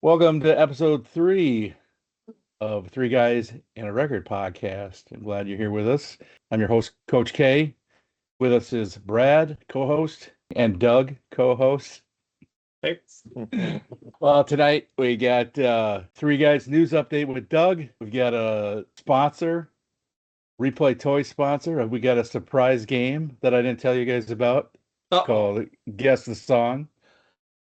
Welcome to episode 3 of Three Guys and a Record podcast. I'm glad you're here with us. I'm your host, Coach K. With us is Brad, co-host, and Doug, co-host. Thanks. Well, tonight we got Three Guys news update with Doug. We've got a sponsor, Replay Toy sponsor. We got a surprise game that I didn't tell you guys about called Guess the Song.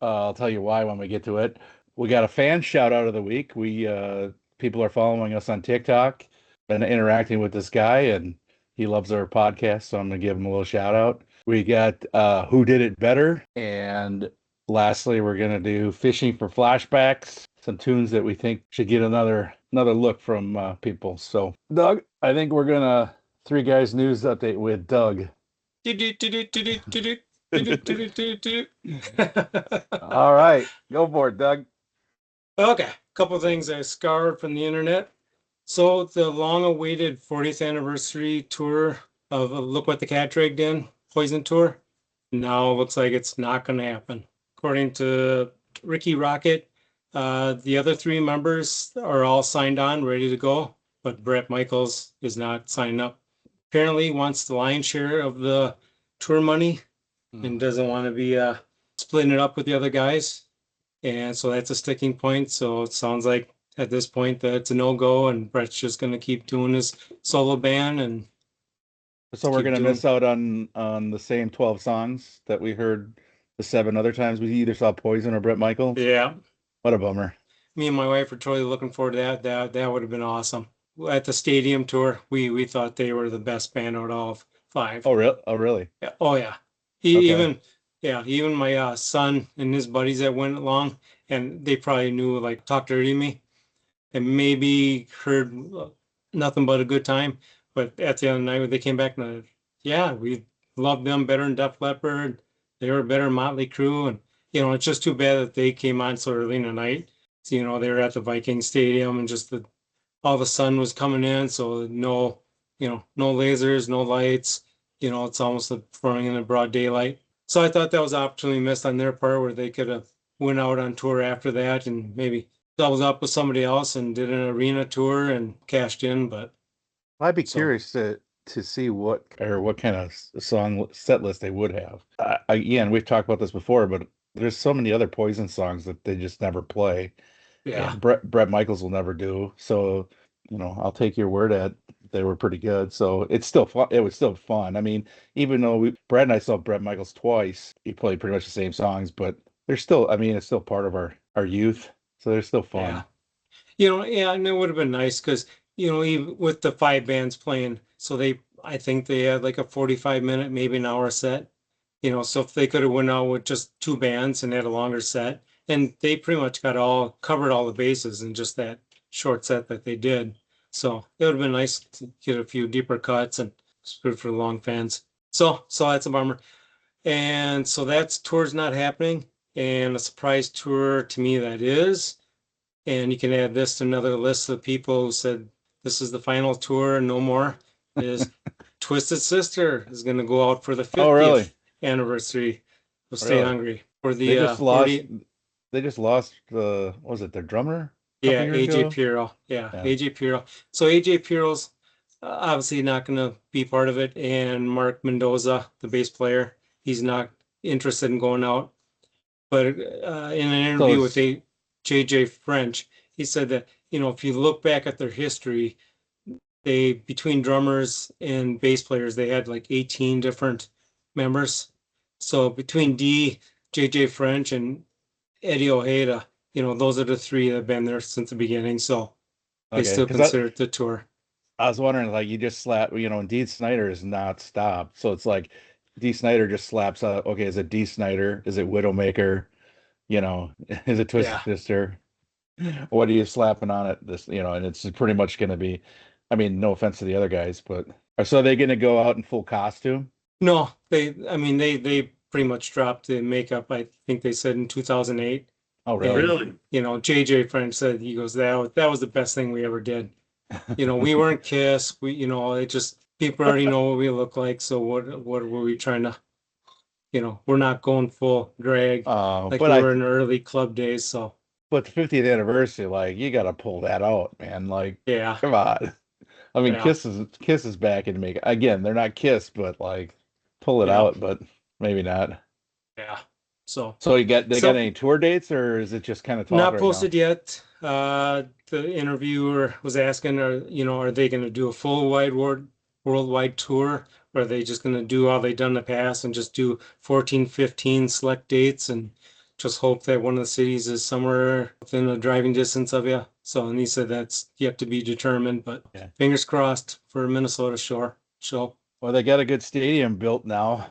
I'll tell you why when we get to it. We got a fan shout out of the week. People are following us on TikTok and interacting with this guy, and he loves our podcast, so I'm gonna give him a little shout out. We got Who Did It Better, and lastly, we're gonna do Fishing for Flashbacks, some tunes that we think should get another look from people. So, Doug, I think we're gonna Three Guys news update with Doug. All right, go for it, Doug. Okay, a couple of things I scoured from the internet. So the long-awaited 40th anniversary tour of Look What the Cat Dragged In, Poison Tour, now looks like it's not going to happen. According to Ricky Rocket, the other three members are all signed on, ready to go, but Bret Michaels is not signing up. Apparently wants the lion's share of the tour money and doesn't want to be splitting it up with the other guys. And so that's a sticking point. So it sounds like at this point that it's a no-go, and Bret's just going to keep doing his solo band. And so we're going to miss out on the same 12 songs that we heard the 7 other times we either saw Poison or Bret Michaels. Yeah. What a bummer. Me and my wife are totally looking forward to that. That would have been awesome. At the stadium tour, we thought they were the best band out of all 5. Oh, really? Yeah. Oh, yeah. Even my son and his buddies that went along, and they probably knew, like, Talk Dirty to Me, and maybe heard nothing but a good time. But at the end of the night, when they came back, and we loved them better than Def Leppard. They were better than Motley Crue, and it's just too bad that they came on so early in the night. So, they were at the Viking Stadium, and just all the sun was coming in, so no lasers, no lights. It's almost performing in the broad daylight. So I thought that was an opportunity missed on their part, where they could have went out on tour after that and maybe doubled up with somebody else and did an arena tour and cashed in. But I'd be curious to see what kind of song set list they would have. Again, we've talked about this before, but there's so many other Poison songs that they just never play. Yeah, Bret Michaels will never do. So I'll take your word at they were pretty good. So it's still fun. It was still fun. I mean, even though Brad and I saw Bret Michaels twice, he played pretty much the same songs, but they're still, it's still part of our youth. So they're still fun. and it would have been nice because, even with the 5 bands playing, so I think they had like a 45-minute, maybe an hour set, so if they could have went out with just 2 bands and had a longer set, and they pretty much covered all the bases in just that short set that they did. So it would have been nice to get a few deeper cuts, and it's good for the long fans. So that's a bummer. And so that's tour's not happening. And a surprise tour to me that is. And you can add this to another list of people who said this is the final tour, no more. Is Twisted Sister is going to go out for the 50th anniversary of Stay Hungry. For the they just lost what was it, their drummer? Yeah, AJ Pirro. Yeah, AJ Pirro. So AJ Pirro's obviously not going to be part of it, and Mark Mendoza, the bass player, he's not interested in going out. But in an interview with JJ French, he said that if you look back at their history, they, between drummers and bass players, they had like 18 different members. So between JJ French, and Eddie Ojeda, those are the 3 that have been there since the beginning. So they still consider it the tour. I was wondering, like, you just slap, and Dee Snider is not stopped. So it's like Dee Snider just slaps out, okay, is it Dee Snider? Is it Widowmaker? Is it Twisted Sister? What are you slapping on it? And it's pretty much going to be, no offense to the other guys, but so are they going to go out in full costume? No, they pretty much dropped the makeup. I think they said in 2008. Oh, really? And, JJ French said, he goes, that was the best thing we ever did. We weren't Kiss. It just, people already know what we look like. So what were we trying to, we're not going full drag like we were in the early club days. So but the 50th anniversary, like you got to pull that out, man. Like, Yeah, come on. I mean, yeah, Kiss is back and make again. They're not Kiss, but like pull it yeah, out, but maybe not. yeah. So, So they got so any tour dates, or is it just kind of talk not right now? posted yet. The interviewer was asking, are they going to do a full worldwide tour, or are they just going to do all they've done in the past and just do 14, 15 select dates and just hope that one of the cities is somewhere within a driving distance of you? So, and he said that's yet to be determined, but Yeah. fingers crossed for Minnesota Shore show. Well, they got a good stadium built now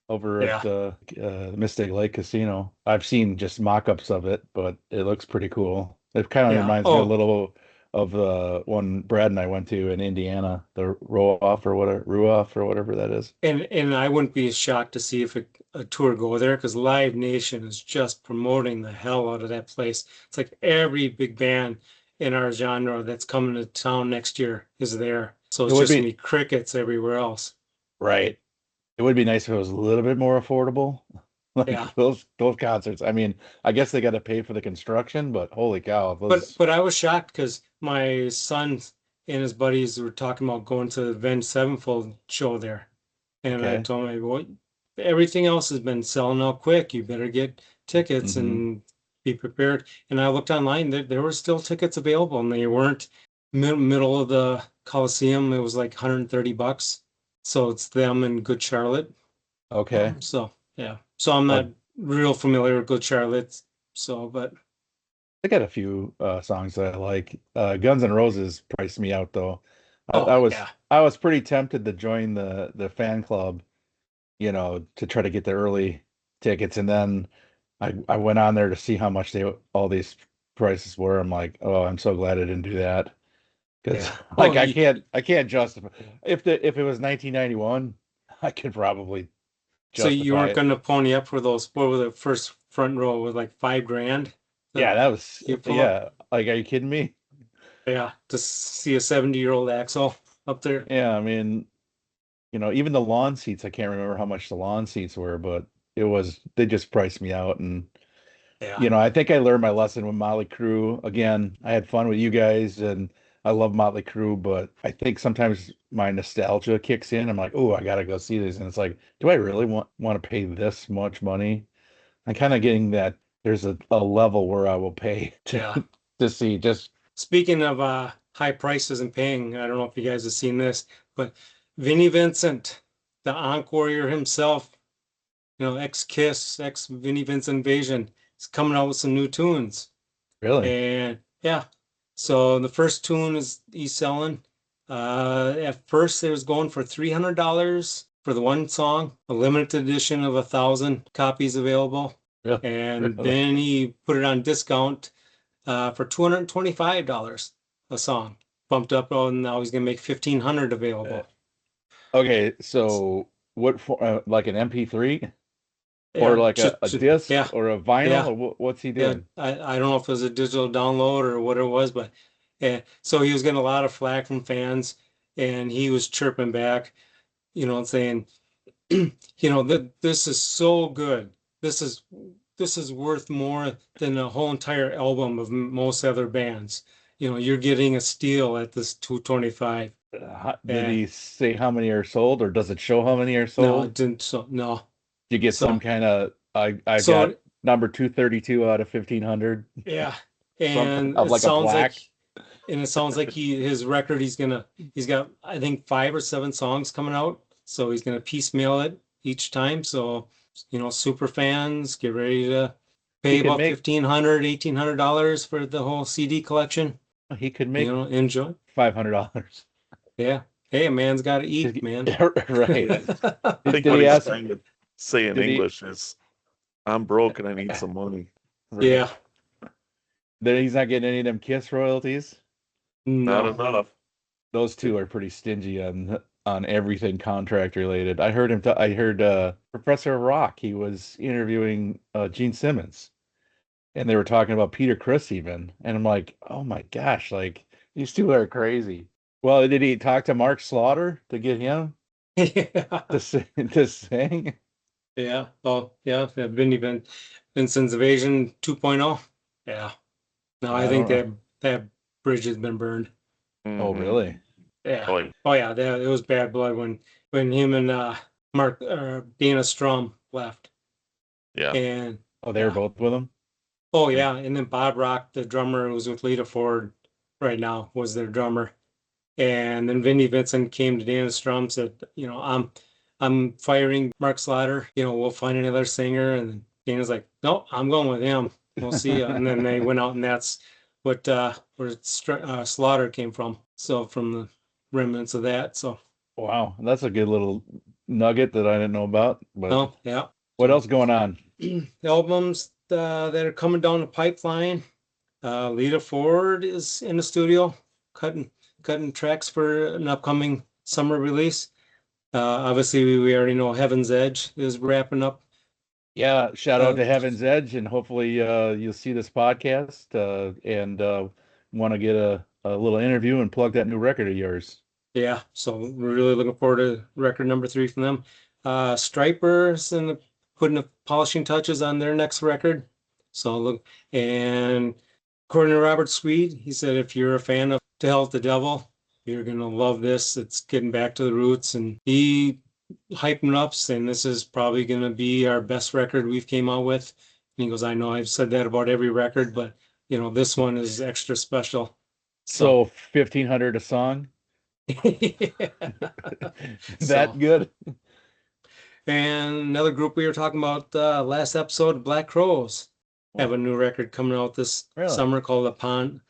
over Yeah. at Mystic Lake Casino. I've seen just mock-ups of it, but it looks pretty cool. It kind of Yeah. reminds me a Oh, little of the one Brad and I went to in Indiana, the Ruoff or whatever that is. and I wouldn't be shocked to see if a tour go there because Live Nation is just promoting the hell out of that place. It's like every big band in our genre that's coming to town next year is there. So It it's would just gonna be be crickets everywhere else. right. It would be nice if it was a little bit more affordable. Yeah. Like those concerts. I mean, I guess they got to pay for the construction, but holy cow, But those but I was shocked because my son and his buddies were talking about going to the Avenged Sevenfold show there. And I okay. told him, well, everything else has been selling out quick. You better get tickets Hmm. and be prepared. And I looked online, there were still tickets available and they weren't middle of the Coliseum. It was like $130. So it's them and Good Charlotte. Okay. So yeah. So I'm not Well, real familiar with Good Charlotte. So, but I got a few songs that I like. Guns N' Roses priced me out though. oh yeah. I was pretty tempted to join the fan club, to try to get the early tickets, and then I went on there to see how much they all these prices were. I'm like, oh, I'm so glad I didn't do that because Yeah. like Oh, you, I can't justify if it was 1991, I could probably so you justify weren't it. going to pony up for those, what were the first front row with like 5 grand? Yeah, The, that was you pull up? yeah. Like, are you kidding me? Yeah, to see a 70-year-old Axel up there. Yeah, I mean, even the lawn seats, I can't remember how much the lawn seats were, but they just priced me out. And, Yeah. I think I learned my lesson with Motley Crue. Again, I had fun with you guys and I love Motley Crue, but I think sometimes my nostalgia kicks in. I'm like, oh, I gotta go see this. And it's like, do I really want to pay this much money? I'm kind of getting that there's a level where I will pay Yeah. to see just Speaking of high prices and paying, I don't know if you guys have seen this, but Vinnie Vincent, the Ankh Warrior himself, ex-Kiss, ex-Vinnie Vincent Invasion, is coming out with some new tunes. really. And yeah, so the first tune is he's selling. At first, it was going for $300 for the one song, a limited edition of 1,000 copies available. Really, And really. then he put it on discount for $225 a song. Bumped up, oh, and now he's gonna make 1,500 available. Okay, so what for like an MP3 or Yeah, like a disc yeah, or a vinyl yeah. or what's he Yeah, doing? I don't know if it was a digital download or what it was, but yeah, so he was getting a lot of flack from fans and he was chirping back, and saying, that this is so good. This is this is worth more than a whole entire album of most other bands. You're getting a steal at this 225. Did Yeah, he say how many are sold or does it show how many are no, it sold? didn't. So no. Do you get some So kind of I got so number 232 out of 1500 yeah, something and of like a plaque? it sounds like his record he's got I think 5 or 7 songs coming out, so he's gonna piecemeal it each time. So super fans get ready to He pay could about make 1,500, $1,800 for the whole CD collection. he could make Enjoy. $500. Yeah. Hey, a man's got to eat, man. Right. I think Did what he he's ask trying to say in did he English is, I'm broke and I need some money. Yeah. right. That he's not getting any of them Kiss royalties? Not No. enough. Those two are pretty stingy on everything contract related. I heard Professor Rock, he was interviewing Gene Simmons and they were talking about Peter Criss even. And I'm like, "Oh my gosh, like these two are crazy." Well, did he talk to Mark Slaughter to get him Yeah. to sing to sing? Yeah. Oh, yeah. Yeah. Vincent's Invasion 2.0. Yeah. No, I I think don't that bridge has been burned. Oh, Mhm. really? Yeah. Oh, Oh yeah, it was bad blood when him and Mark Dana Strum left. yeah. And Oh, they were yeah. both with him? Oh yeah, and then Bob Rock, the drummer who's with Lita Ford right now, was their drummer. And then Vinnie Vincent came to Dana Strum, said, I'm firing Mark Slaughter, we'll find another singer. And Dana's like, no, I'm going with him. We'll see ya. And then they went out, and that's what where Slaughter came from. So from the remnants of that. So Wow, that's a good little nugget that I didn't know about. But oh yeah. what So else going on? the albums that are coming down the pipeline. Lita Ford is in the studio cutting tracks for an upcoming summer release. Obviously, we already know Heaven's Edge is wrapping up. Yeah, shout out Uh, to Heaven's Edge, and hopefully you'll see this podcast and want to get a little interview and plug that new record of yours. yeah, so we're really looking forward to record number 3 from them. Stripers and putting the polishing touches on their next record. So look, and according to Robert Sweet, he said if you're a fan of To Hell with the Devil, you're gonna love this. It's getting back to the roots, and he hyping it up, saying this is probably gonna be our best record we've came out with. And he goes, I know I've said that about every record, but this one is extra special. So 1,500 a song? That So, good? and another group we were talking about last episode, Black Crows, have a new record coming out this Really? summer called A Pound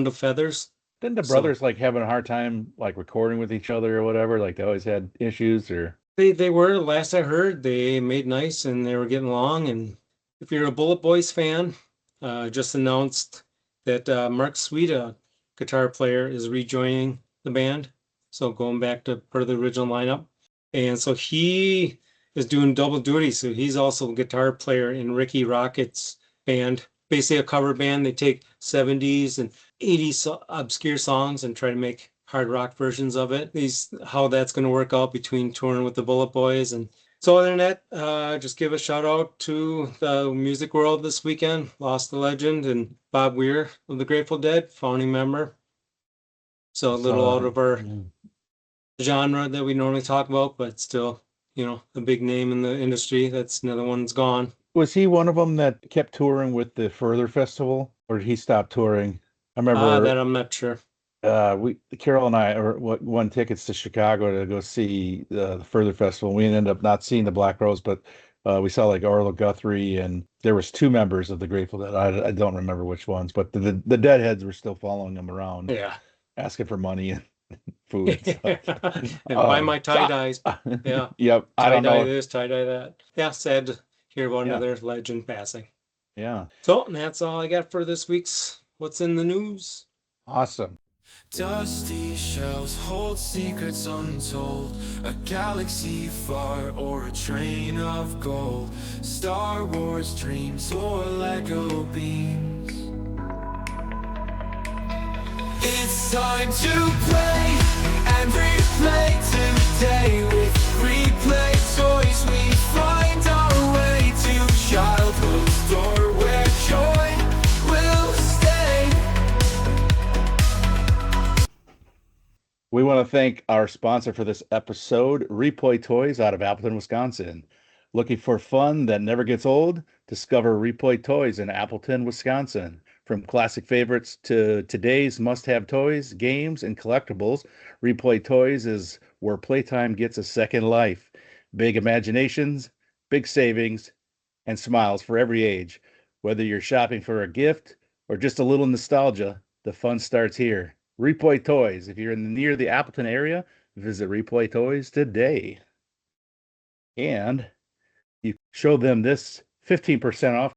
of Feathers. Didn't the So- brothers like having a hard time like recording with each other or whatever? Like they always had issues or They were, last I heard, they made nice and they were getting along. And if you're a Bullet Boys fan, just announced that Mark Sweet, a guitar player, is rejoining the band. So going back to part of the original lineup. And so he is doing double duty. So he's also a guitar player in Ricky Rocket's band, basically a cover band. They take 70s and 80s obscure songs and try to make hard rock versions of it. How that's going to work out between touring with the Bullet Boys. And so other than that, just give a shout out to the music world this weekend. Lost the legend and Bob Weir of the Grateful Dead, founding member. So a little out of our genre that we normally talk about, but still, a big name in the industry. That's another one's gone. Was he one of them that kept touring with the Further Festival, or did he stop touring? I remember That I'm not sure. Carol and I won tickets to Chicago to go see the Further Festival. We ended up not seeing the Black Rose, but we saw like Arlo Guthrie, and there was 2 members of the Grateful Dead. I don't remember which ones, but the Deadheads were still following them around, Yeah. asking for money and food and stuff. And buy my tie-dyes. Yeah. Yep. I don't Tie-dye know. this, tie-dye that. Yeah, sad to hear about Yeah. another legend passing. Yeah. So that's all I got for this week's What's in the News. Awesome. Dusty shelves hold secrets untold. A galaxy far or a train of gold. Star Wars dreams or Lego beams. It's time to play and replay today. With Replay Toys we find our way to childhood's store where joy will stay. We want to thank our sponsor for this episode, Replay Toys out of Appleton, Wisconsin. Looking for fun that never gets old? Discover Replay Toys in Appleton, Wisconsin. From classic favorites to today's must-have toys, games, and collectibles, Replay Toys is where playtime gets a second life. Big imaginations, big savings, and smiles for every age. Whether you're shopping for a gift or just a little nostalgia, the fun starts here. Replay Toys. If you're near the Appleton area, visit Replay Toys today. And you show them this 15% off